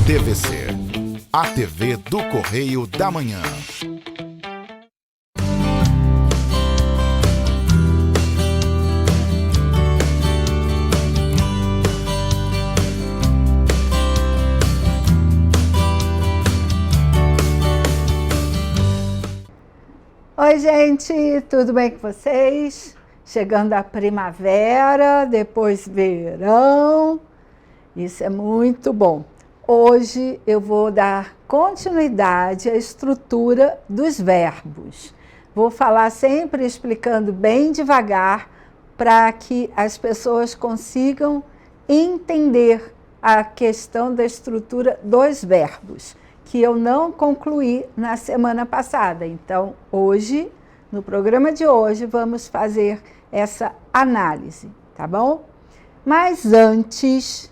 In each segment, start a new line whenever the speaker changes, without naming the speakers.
TVC, a TV do Correio da Manhã.
Oi, gente, tudo bem com vocês? Chegando a primavera, depois verão, isso é muito bom. Hoje eu vou dar continuidade à estrutura dos verbos. Vou falar sempre explicando bem devagar para que as pessoas consigam entender a questão da estrutura dos verbos, que eu não concluí na semana passada. Então, hoje, no programa de hoje, vamos fazer essa análise, tá bom? Mas antes,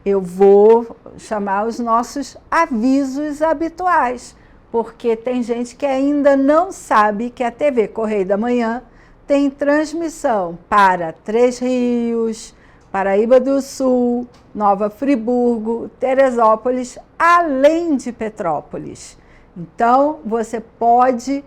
eu vou chamar os nossos avisos habituais, porque tem gente que ainda não sabe que a TV Correio da Manhã tem transmissão para Três Rios, Paraíba do Sul, Nova Friburgo, Teresópolis, além de Petrópolis. Então, você pode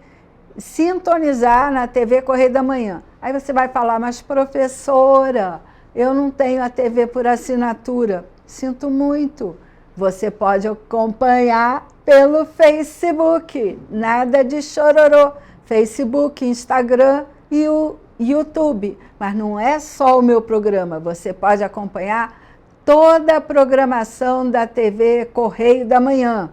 sintonizar na TV Correio da Manhã. Aí você vai falar, mas professora, eu não tenho a TV por assinatura. Sinto muito. Você pode acompanhar pelo Facebook. Nada de chororô. Facebook, Instagram e o YouTube. Mas não é só o meu programa. Você pode acompanhar toda a programação da TV Correio da Manhã.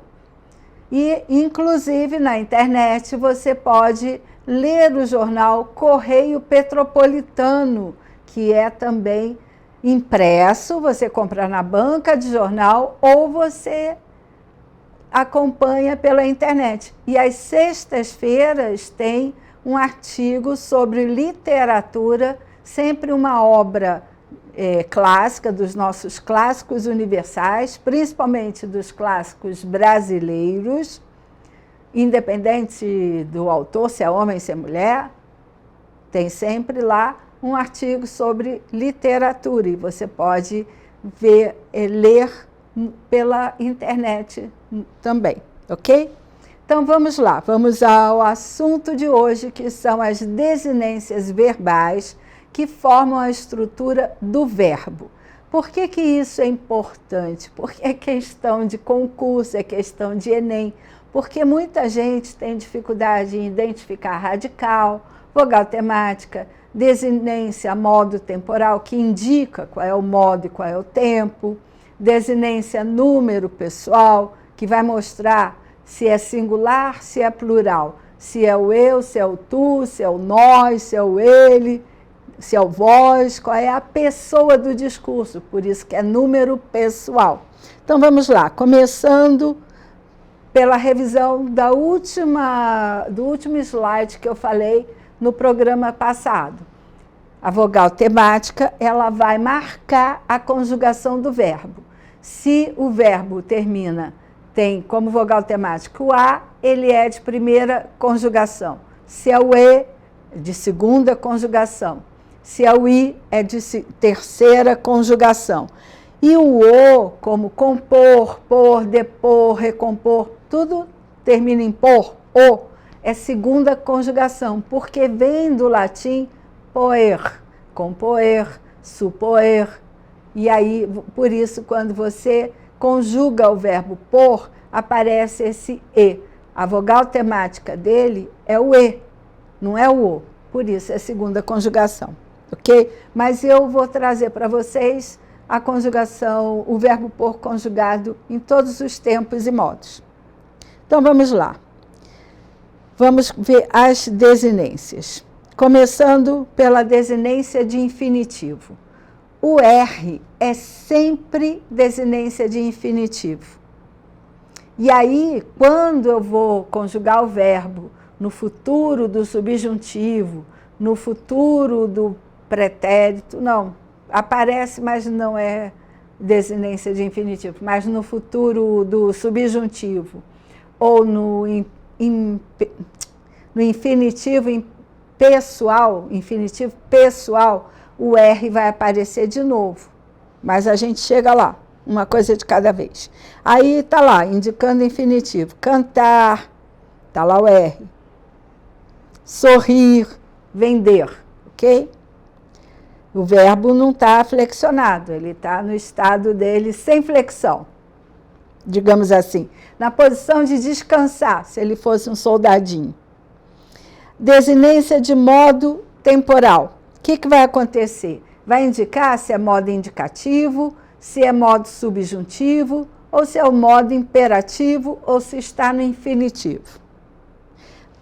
E, inclusive, na internet, você pode ler o jornal Correio Petropolitano, que é também impresso, você compra na banca de jornal ou você acompanha pela internet. E às sextas-feiras tem um artigo sobre literatura, sempre uma obra clássica, dos nossos clássicos universais, principalmente dos clássicos brasileiros, independente do autor, se é homem, se é mulher, tem sempre lá um artigo sobre literatura e você pode ver, ler pela internet também, ok? Então vamos lá, vamos ao assunto de hoje, que são as desinências verbais que formam a estrutura do verbo. Por que que isso é importante? Porque é questão de concurso, é questão de Enem, porque muita gente tem dificuldade em identificar radical, vogal temática, desinência modo temporal, que indica qual é o modo e qual é o tempo, desinência número pessoal, que vai mostrar se é singular, se é plural, se é o eu, se é o tu, se é o nós, se é o ele, se é o vós, qual é a pessoa do discurso, por isso que é número pessoal. Então vamos lá, começando pela revisão do último slide que eu falei no programa passado. A vogal temática, ela vai marcar a conjugação do verbo. Se o verbo tem como vogal temática o A, ele é de primeira conjugação. Se é o E, de segunda conjugação. Se é o I, é de terceira conjugação. E o O, como compor, pôr, depor, recompor, tudo termina em por, o, é segunda conjugação, porque vem do latim poer, compoer, supoer. E aí, por isso, quando você conjuga o verbo por, aparece esse E. A vogal temática dele é o E, não é o O. Por isso, é segunda conjugação, ok? Mas eu vou trazer para vocês a conjugação, o verbo por conjugado em todos os tempos e modos. Então, vamos lá. Vamos ver as desinências. Começando pela desinência de infinitivo. O R é sempre desinência de infinitivo. E aí, quando eu vou conjugar o verbo no futuro do subjuntivo, no futuro do pretérito, não, aparece, mas não é desinência de infinitivo, mas no futuro do subjuntivo, ou no infinitivo pessoal, infinitivo pessoal, o R vai aparecer de novo. Mas a gente chega lá, uma coisa de cada vez. Aí está lá, indicando infinitivo. Cantar, está lá o R. Sorrir, vender, ok? O verbo não está flexionado, ele está no estado dele sem flexão, digamos assim, na posição de descansar, se ele fosse um soldadinho. Desinência de modo temporal. O que vai acontecer? Vai indicar se é modo indicativo, se é modo subjuntivo, ou se é o modo imperativo, ou se está no infinitivo.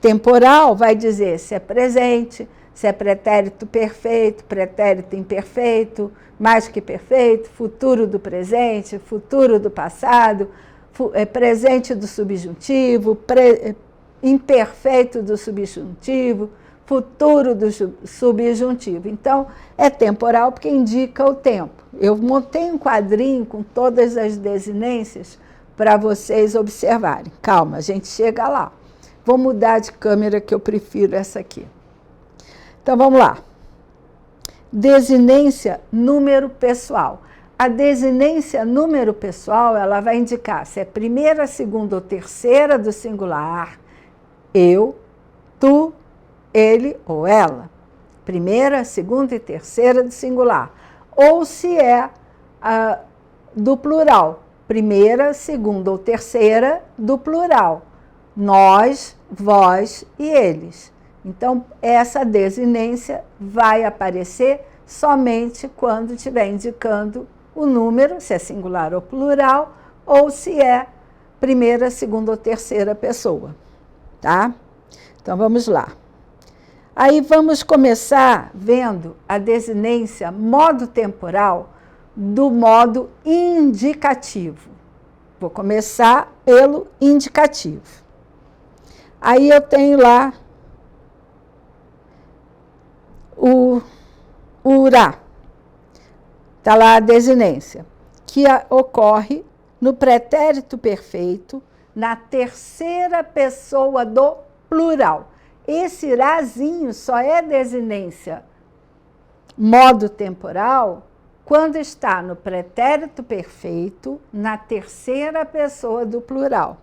Temporal vai dizer se é presente, se é pretérito perfeito, pretérito imperfeito, mais que perfeito, futuro do presente, futuro do passado, presente do subjuntivo, imperfeito do subjuntivo, futuro do subjuntivo. Então, é temporal porque indica o tempo. Eu montei um quadrinho com todas as desinências para vocês observarem. Calma, a gente chega lá. Vou mudar de câmera que eu prefiro essa aqui. Então, vamos lá. Desinência número pessoal. A desinência número pessoal, ela vai indicar se é primeira, segunda ou terceira do singular, eu, tu, ele ou ela. Primeira, segunda e terceira do singular. Ou se é do plural. Primeira, segunda ou terceira do plural. Nós, vós e eles. Então, essa desinência vai aparecer somente quando estiver indicando o número, se é singular ou plural, ou se é primeira, segunda ou terceira pessoa. Tá? Então, vamos lá. Aí, vamos começar vendo a desinência modo temporal do modo indicativo. Vou começar pelo indicativo. Aí, eu tenho lá o urá. Está lá a desinência, que ocorre no pretérito perfeito, na terceira pessoa do plural. Esse irazinho só é desinência modo temporal quando está no pretérito perfeito, na terceira pessoa do plural.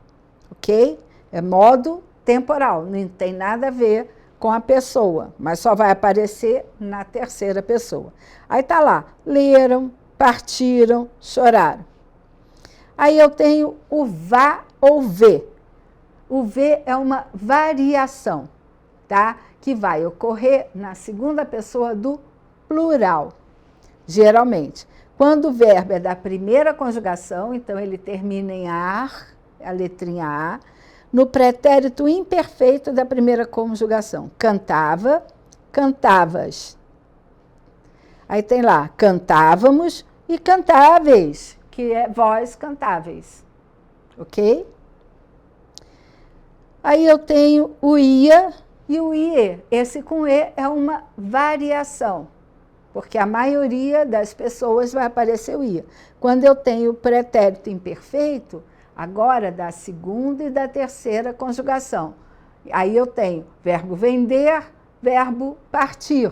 Ok? É modo temporal, não tem nada a ver com a pessoa, mas só vai aparecer na terceira pessoa. Aí está lá, leram, partiram, choraram. Aí eu tenho o vá ou vê. O vê é uma variação, tá? Que vai ocorrer na segunda pessoa do plural, geralmente. Quando o verbo é da primeira conjugação, então ele termina em ar, a letrinha A, no pretérito imperfeito da primeira conjugação. Cantava, cantavas. Aí tem lá, cantávamos e cantáveis, que é vós cantáveis. Ok? Aí eu tenho o ia e o ie. Esse com e é uma variação, porque a maioria das pessoas vai aparecer o ia. Quando eu tenho o pretérito imperfeito, agora da segunda e da terceira conjugação. Aí eu tenho verbo vender, verbo partir.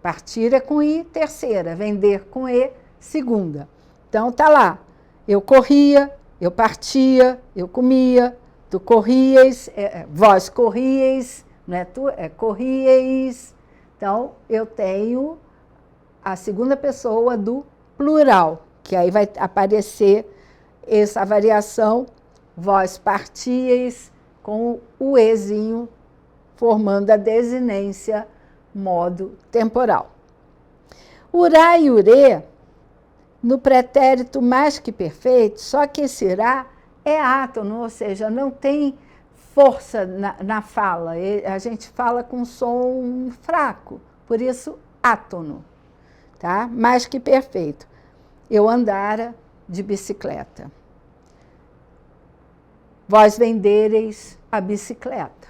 Partir é com i, terceira. Vender com e, segunda. Então, tá lá. Eu corria, eu partia, eu comia, tu corrias, vós corrieis, não é tu, é corrieis. Então, eu tenho a segunda pessoa do plural, que aí vai aparecer essa variação, vós partíeis, com o ezinho, formando a desinência modo temporal. Urá e urê, no pretérito mais que perfeito, só que esse irá é átono, ou seja, não tem força na fala. A gente fala com som fraco, por isso átono, tá? Mais que perfeito. Eu andara de bicicleta. Vós vendereis a bicicleta.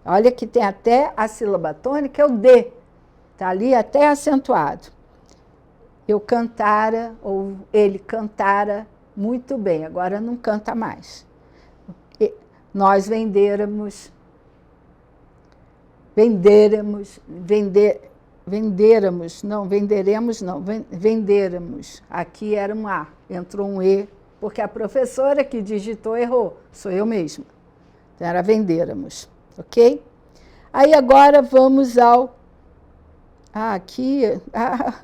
Olha que tem até a sílaba tônica, é o D. Está ali até acentuado. Eu cantara, ou ele cantara muito bem, agora não canta mais. Nós vendêramos venderemos, venderemos, não, venderemos não, venderemos. Aqui era um A, entrou um E, porque a professora que digitou errou, sou eu mesma. Então era venderemos, ok? Aí agora vamos ao...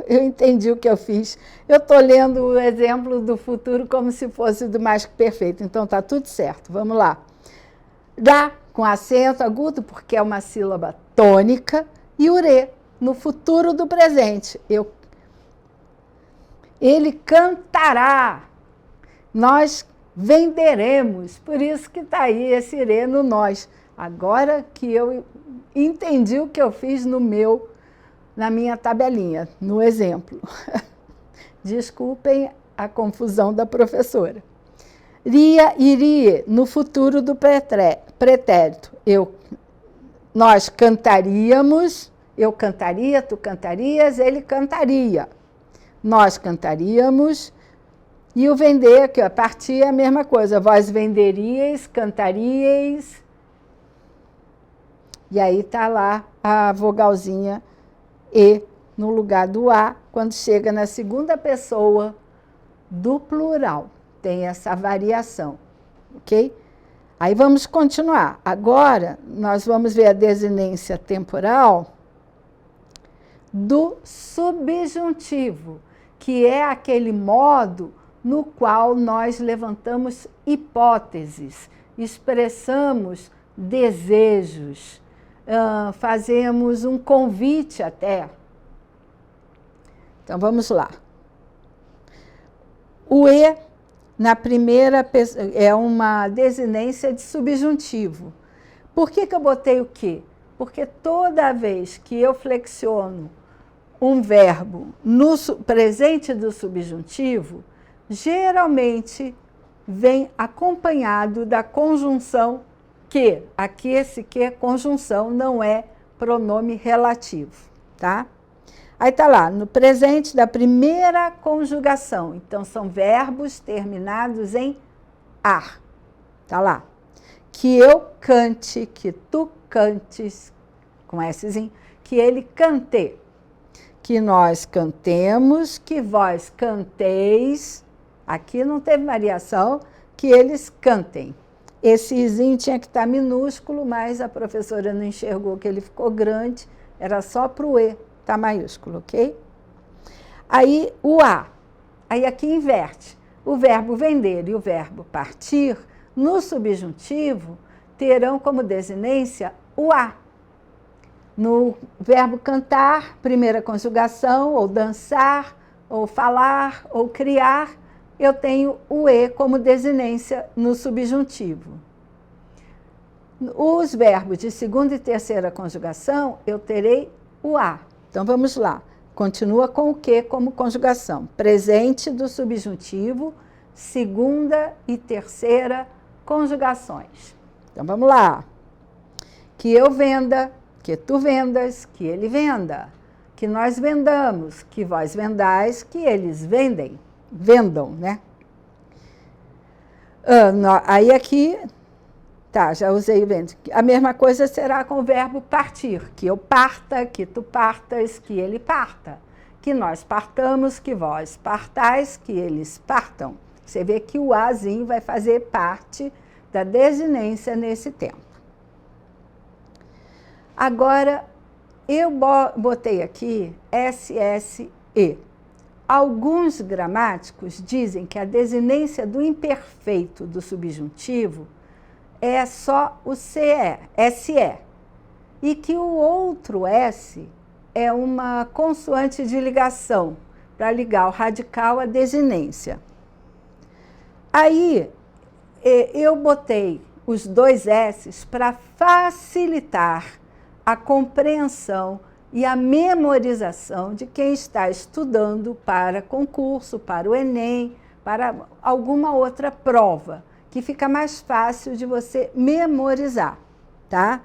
eu entendi o que eu fiz. Eu estou lendo o exemplo do futuro como se fosse do mais que perfeito, então está tudo certo, vamos lá. Dá com acento agudo, porque é uma sílaba tônica, e ure, no futuro do presente. Ele cantará, nós venderemos, por isso que está aí esse ire no nós. Agora que eu entendi o que eu fiz na minha tabelinha, no exemplo. Desculpem a confusão da professora. Iria, no futuro do pretérito. Nós cantaríamos, eu cantaria, tu cantarias, ele cantaria. Nós cantaríamos, e o vender, que a partir é a mesma coisa. Vós venderíeis, cantaríeis, e aí está lá a vogalzinha E no lugar do A, quando chega na segunda pessoa do plural. Tem essa variação, ok? Aí vamos continuar. Agora, nós vamos ver a desinência temporal do subjuntivo, que é aquele modo no qual nós levantamos hipóteses, expressamos desejos, fazemos um convite até. Então, vamos lá. O E, na primeira pessoa, é uma desinência de subjuntivo. Por que eu botei o quê? Porque toda vez que eu flexiono um verbo no presente do subjuntivo, geralmente vem acompanhado da conjunção que. Aqui esse que é conjunção, não é pronome relativo, tá? Aí está lá, no presente da primeira conjugação. Então, são verbos terminados em ar. Está lá. Que eu cante, que tu cantes, com Szinho, que ele cante. Que nós cantemos, que vós canteis. Aqui não teve variação, que eles cantem. Esse izinho tinha que estar minúsculo, mas a professora não enxergou que ele ficou grande, era só para o E. Tá maiúsculo, ok? Aí o A. Aí aqui inverte. O verbo vender e o verbo partir, no subjuntivo, terão como desinência o A. No verbo cantar, primeira conjugação, ou dançar, ou falar, ou criar, eu tenho o E como desinência no subjuntivo. Os verbos de segunda e terceira conjugação, eu terei o A. Então, vamos lá. Continua com o que como conjugação? Presente do subjuntivo, segunda e terceira conjugações. Então, vamos lá. Que eu venda, que tu vendas, que ele venda. Que nós vendamos, que vós vendais, que eles vendem. Vendam, né? Aí aqui... Tá, já usei o vende. A mesma coisa será com o verbo partir, que eu parta, que tu partas, que ele parta. Que nós partamos, que vós partais, que eles partam. Você vê que o Azinho vai fazer parte da desinência nesse tempo. Agora, eu botei aqui SSE. Alguns gramáticos dizem que a desinência do imperfeito do subjuntivo é só o SE, e que o outro S é uma consoante de ligação, para ligar o radical à desinência. Aí, eu botei os dois S's para facilitar a compreensão e a memorização de quem está estudando para concurso, para o Enem, para alguma outra prova, que fica mais fácil de você memorizar, tá?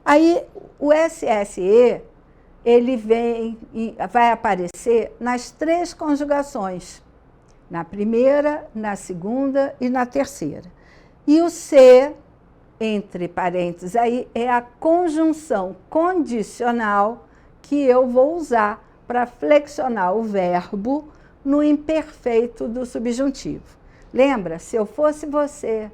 Aí, o SSE, ele vai aparecer nas 3 conjugações, na primeira, na segunda e na terceira. E o C entre parênteses aí, é a conjunção condicional que eu vou usar para flexionar o verbo no imperfeito do subjuntivo. Lembra? Se eu fosse você,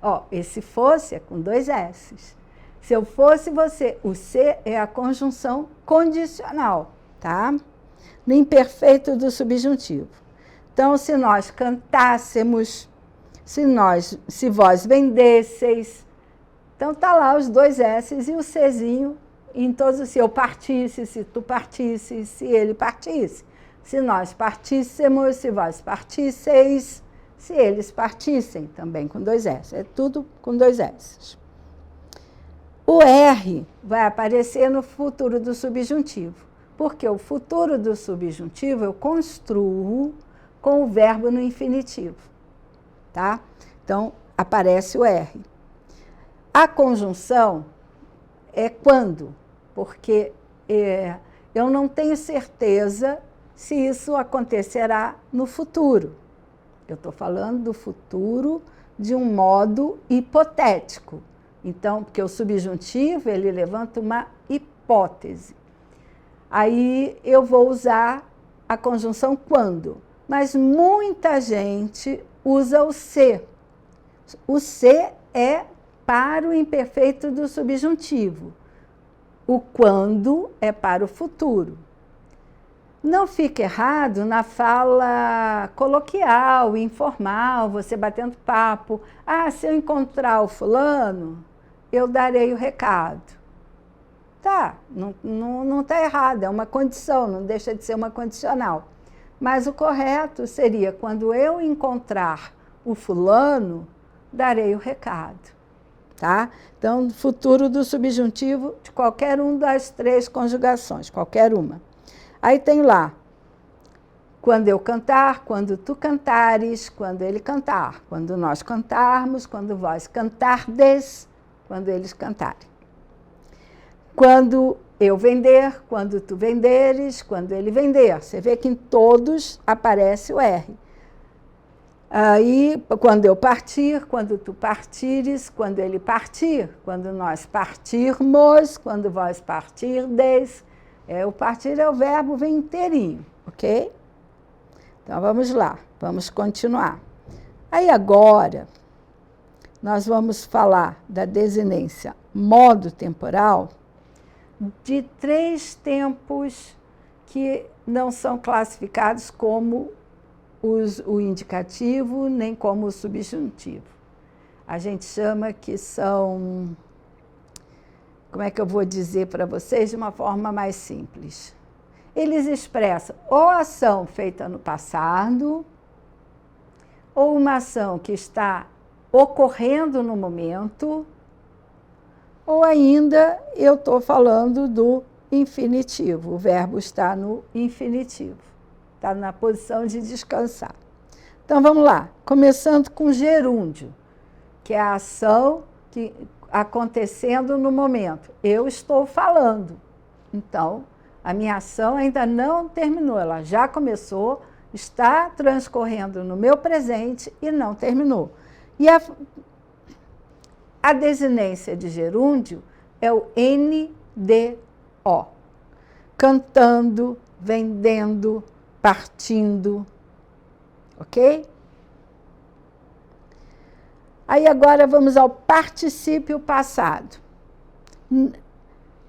ó, esse fosse é com 2 S's. Se eu fosse você, o se é a conjunção condicional, tá? No imperfeito do subjuntivo. Então, se nós cantássemos, se vós vendesseis, então tá lá os 2 S's e o Czinho em todos, se eu partisse, se tu partisse, se ele partisse. Se nós partíssemos, se vós partisseis, se eles partissem, também com 2 S. É tudo com 2 S. O R vai aparecer no futuro do subjuntivo, porque o futuro do subjuntivo eu construo com o verbo no infinitivo, tá? Então, aparece o R. A conjunção é quando, porque eu não tenho certeza se isso acontecerá no futuro. Eu estou falando do futuro de um modo hipotético. Então, porque o subjuntivo, ele levanta uma hipótese. Aí eu vou usar a conjunção quando. Mas muita gente usa o se. O se é para o imperfeito do subjuntivo. O quando é para o futuro. Não fica errado na fala coloquial, informal, você batendo papo. Ah, se eu encontrar o fulano, eu darei o recado. Tá, não está errado, é uma condição, não deixa de ser uma condicional. Mas o correto seria, quando eu encontrar o fulano, darei o recado. Tá? Então, futuro do subjuntivo de qualquer uma das 3 conjugações, qualquer uma. Aí tem lá, quando eu cantar, quando tu cantares, quando ele cantar, quando nós cantarmos, quando vós cantardes, quando eles cantarem. Quando eu vender, quando tu venderes, quando ele vender. Você vê que em todos aparece o R. Aí, quando eu partir, quando tu partires, quando ele partir, quando nós partirmos, quando vós partirdes. O partir é o verbo, vem inteirinho, ok? Então, vamos lá, vamos continuar. Aí, agora, nós vamos falar da desinência modo temporal de 3 tempos que não são classificados como o indicativo, nem como o subjuntivo. A gente chama que são... Como é que eu vou dizer para vocês de uma forma mais simples? Eles expressam ou ação feita no passado, ou uma ação que está ocorrendo no momento, ou ainda eu estou falando do infinitivo. O verbo está no infinitivo, está na posição de descansar. Então, vamos lá. Começando com gerúndio, que é a ação que... acontecendo no momento. Eu estou falando. Então, a minha ação ainda não terminou, ela já começou, está transcorrendo no meu presente e não terminou. E a desinência de gerúndio é o NDO. Cantando, vendendo, partindo. Ok? Aí agora vamos ao particípio passado.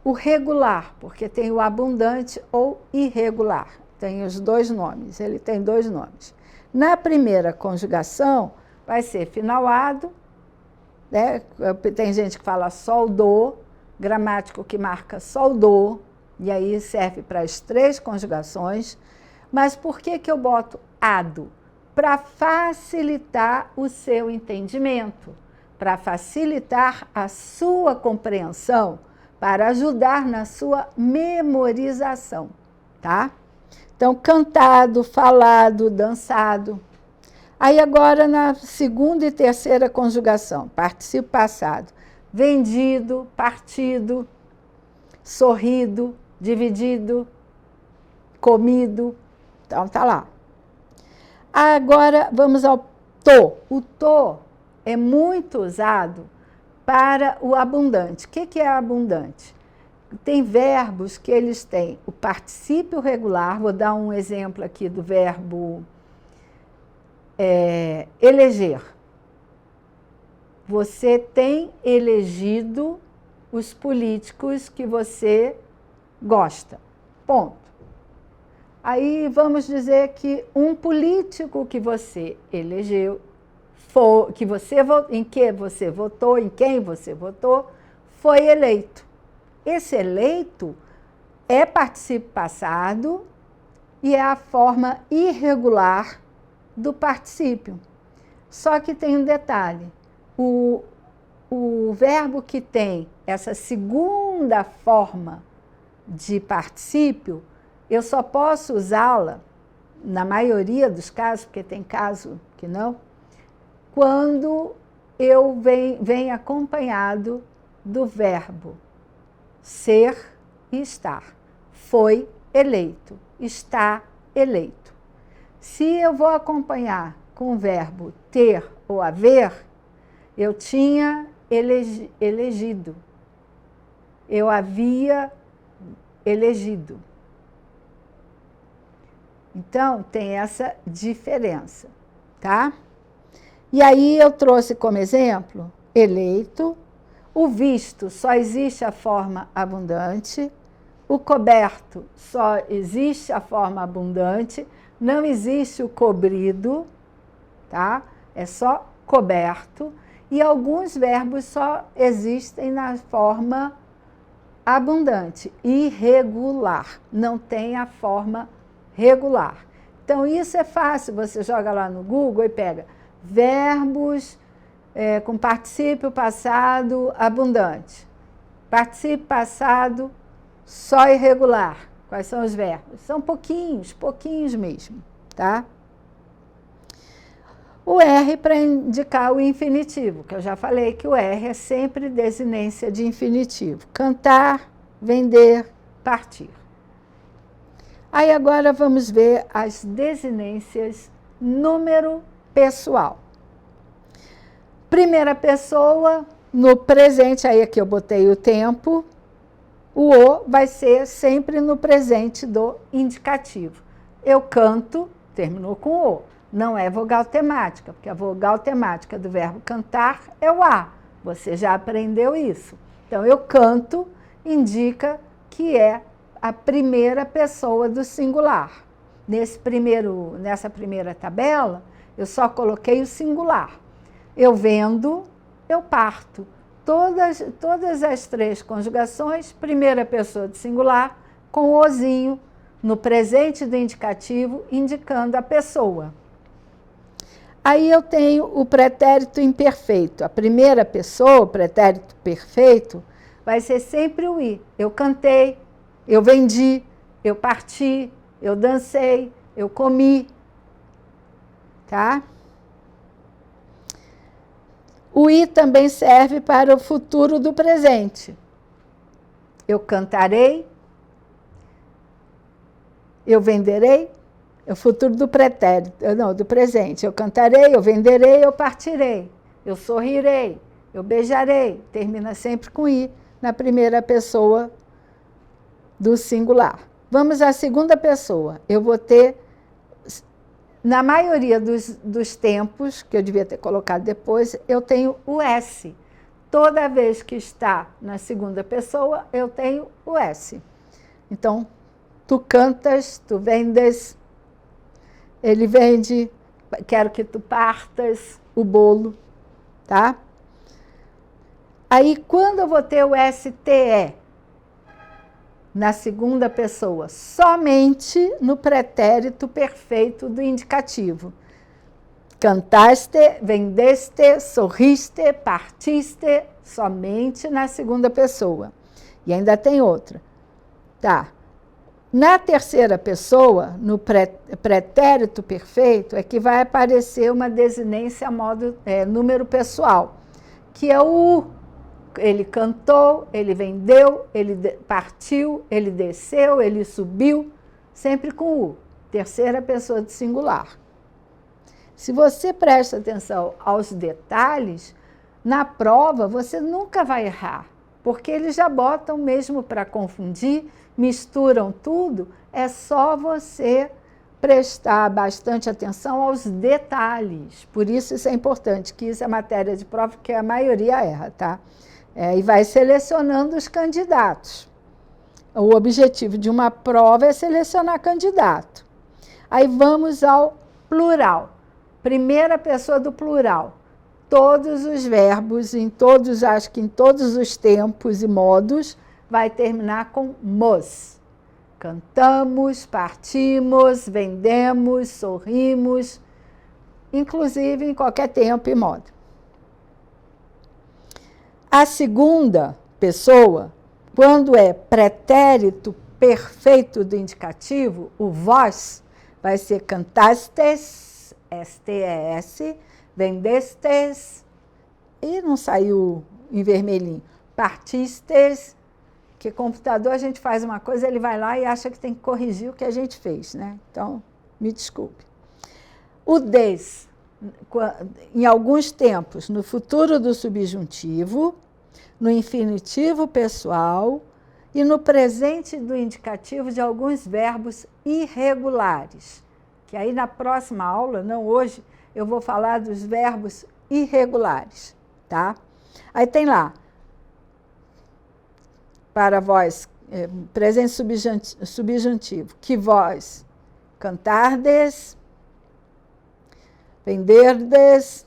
O regular, porque tem o abundante ou irregular. Tem os 2 nomes, ele tem 2 nomes. Na primeira conjugação, vai ser finalado, né? Tem gente que fala soldou, gramático que marca soldou, e aí serve para as 3 conjugações. Mas por que eu boto ado? Para facilitar o seu entendimento, para facilitar a sua compreensão, para ajudar na sua memorização, tá? Então, cantado, falado, dançado. Aí agora na segunda e terceira conjugação, particípio passado, vendido, partido, sorrido, dividido, comido, então tá lá. Agora vamos ao to. O to é muito usado para o abundante. O que é abundante? Tem verbos que eles têm o particípio regular. Vou dar um exemplo aqui do verbo eleger. Você tem elegido os políticos que você gosta. Ponto. Aí vamos dizer que um político que você elegeu, em quem você votou, foi eleito. Esse eleito é particípio passado e é a forma irregular do particípio. Só que tem um detalhe. O verbo que tem essa segunda forma de particípio, eu só posso usá-la, na maioria dos casos, porque tem caso que não, quando eu venho acompanhado do verbo ser e estar. Foi eleito, está eleito. Se eu vou acompanhar com o verbo ter ou haver, eu tinha elegido. Eu havia elegido. Então, tem essa diferença, tá? E aí eu trouxe como exemplo eleito, o visto só existe a forma abundante, o coberto só existe a forma abundante, não existe o cobrido, tá? É só coberto, e alguns verbos só existem na forma abundante, irregular, não tem a forma regular. Então, isso é fácil, você joga lá no Google e pega verbos com particípio passado abundante, particípio passado só irregular. Quais são os verbos? São pouquinhos mesmo, tá? O R para indicar o infinitivo, que eu já falei que o R é sempre desinência de infinitivo. Cantar, vender, partir. Aí agora vamos ver as desinências número pessoal. Primeira pessoa, no presente, aí aqui eu botei o tempo, o vai ser sempre no presente do indicativo. Eu canto, terminou com o. Não é vogal temática, porque a vogal temática do verbo cantar é o A. Você já aprendeu isso. Então, eu canto indica que é a primeira pessoa do singular. Nessa primeira tabela, eu só coloquei o singular. Eu vendo, eu parto. Todas as três conjugações, primeira pessoa do singular, com o ozinho no presente do indicativo, indicando a pessoa. Aí eu tenho o pretérito imperfeito. A primeira pessoa, o pretérito perfeito, vai ser sempre o i. Eu cantei, eu vendi, eu parti, eu dancei, eu comi. Tá? O i também serve para o futuro do presente. Eu cantarei, eu venderei, é o futuro do pretérito, não, do presente. Eu cantarei, eu venderei, eu partirei, eu sorrirei, eu beijarei. Termina sempre com i na primeira pessoa do singular. Vamos à segunda pessoa. Eu vou ter, na maioria dos tempos, que eu devia ter colocado depois, eu tenho o S. Toda vez que está na segunda pessoa, eu tenho o S. Então, tu cantas, tu vendes, ele vende, quero que tu partas o bolo, tá? Aí, quando eu vou ter o STE na segunda pessoa? Somente no pretérito perfeito do indicativo. Cantaste, vendeste, sorriste, partiste, somente na segunda pessoa. E ainda tem outra. Tá. Na terceira pessoa, no pretérito perfeito, é que vai aparecer uma desinência número pessoal, que é o ele cantou, ele vendeu, ele partiu, ele desceu, ele subiu, sempre com o, terceira pessoa do singular. Se você presta atenção aos detalhes, Na prova, você nunca vai errar, porque eles já botam mesmo para confundir, misturam tudo, é só você prestar bastante atenção aos detalhes. Por isso é importante, que isso é matéria de prova, que a maioria erra, tá? E vai selecionando os candidatos. O objetivo de uma prova é selecionar candidato. Aí vamos ao plural. Primeira pessoa do plural. Todos os verbos, acho que em todos os tempos e modos, vai terminar com mos. Cantamos, partimos, vendemos, sorrimos, inclusive em qualquer tempo e modo. A segunda pessoa, quando é pretérito perfeito do indicativo, o vós vai ser cantastes, STS, vendestes, e não saiu em vermelhinho, partistes, que computador a gente faz uma coisa, ele vai lá e acha que tem que corrigir o que a gente fez, né? Então, me desculpe. O des, em alguns tempos, no futuro do subjuntivo, no infinitivo pessoal e no presente do indicativo de alguns verbos irregulares. Que aí na próxima aula, não hoje, eu vou falar dos verbos irregulares, tá? Aí tem lá, para vós, presente subjuntivo, que vós cantardes, venderdes.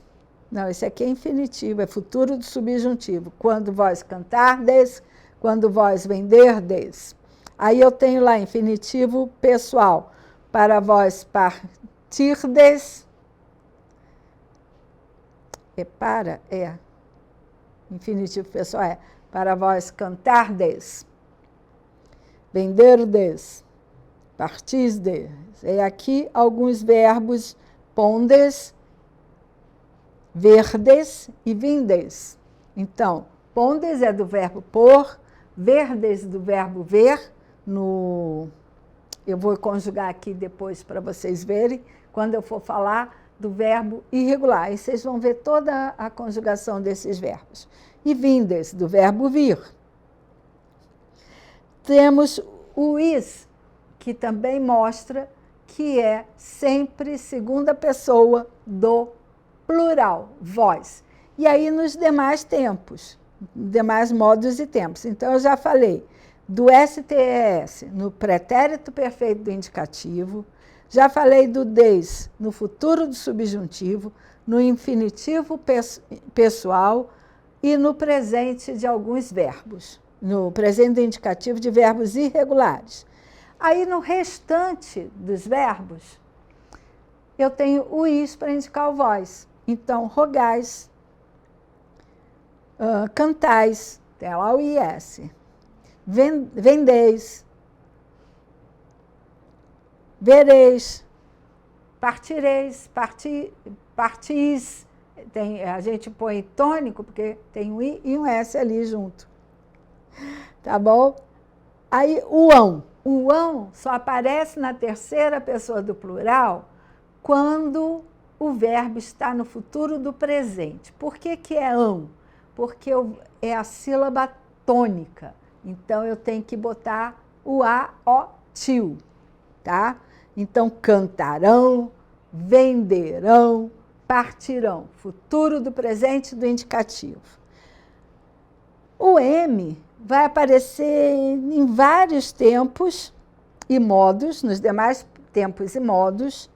Não, esse aqui é infinitivo, é futuro do subjuntivo. Quando vós cantardes, quando vós venderdes. Aí eu tenho lá infinitivo pessoal, para vós partirdes. Infinitivo pessoal para vós cantardes, venderdes, partisdes. E aqui alguns verbos pondes, verdes e vindes. Então, pondes é do verbo pôr, verdes do verbo ver. Eu vou conjugar aqui depois para vocês verem, quando eu for falar do verbo irregular. E vocês vão ver toda a conjugação desses verbos. E vindes, do verbo vir. Temos o is, que também mostra que é sempre segunda pessoa do plural, vós. E aí nos demais tempos, demais modos e tempos. Então, eu já falei do STES no pretérito perfeito do indicativo, já falei do des no futuro do subjuntivo, no infinitivo pessoal e no presente de alguns verbos, no presente do indicativo de verbos irregulares. Aí, no restante dos verbos, eu tenho o is para indicar o vós. Então, rogais, cantais, tem lá o is, vendeis, vereis, partireis, partis. A gente põe tônico, porque tem um i e um s ali junto. Tá bom? Aí, o ão. O ão só aparece na terceira pessoa do plural quando o verbo está no futuro do presente. Por que que é ão? Porque é a sílaba tônica. Então, eu tenho que botar o a, o, tio, tá? Então, cantarão, venderão, partirão. Futuro do presente do indicativo. O M vai aparecer em vários tempos e modos, nos demais tempos e modos,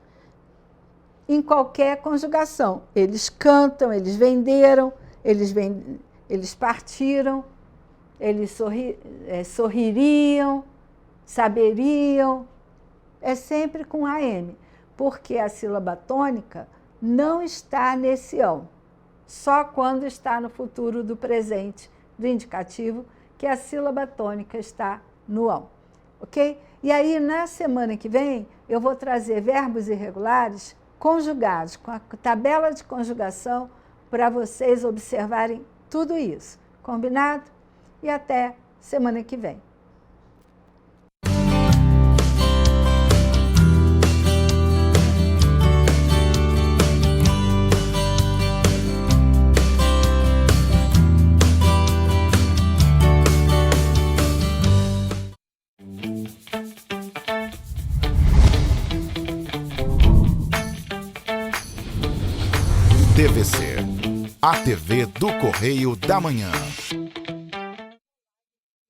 em qualquer conjugação. Eles cantam, eles venderam, eles partiram, eles sorririam, saberiam. É sempre com AM, porque a sílaba tônica não está nesse ão, só quando está no futuro do presente do indicativo, que a sílaba tônica está no ão, ok? E aí, na semana que vem, eu vou trazer verbos irregulares conjugados, com a tabela de conjugação, para vocês observarem tudo isso. Combinado? E até semana que vem.
TVC, a TV do Correio da Manhã.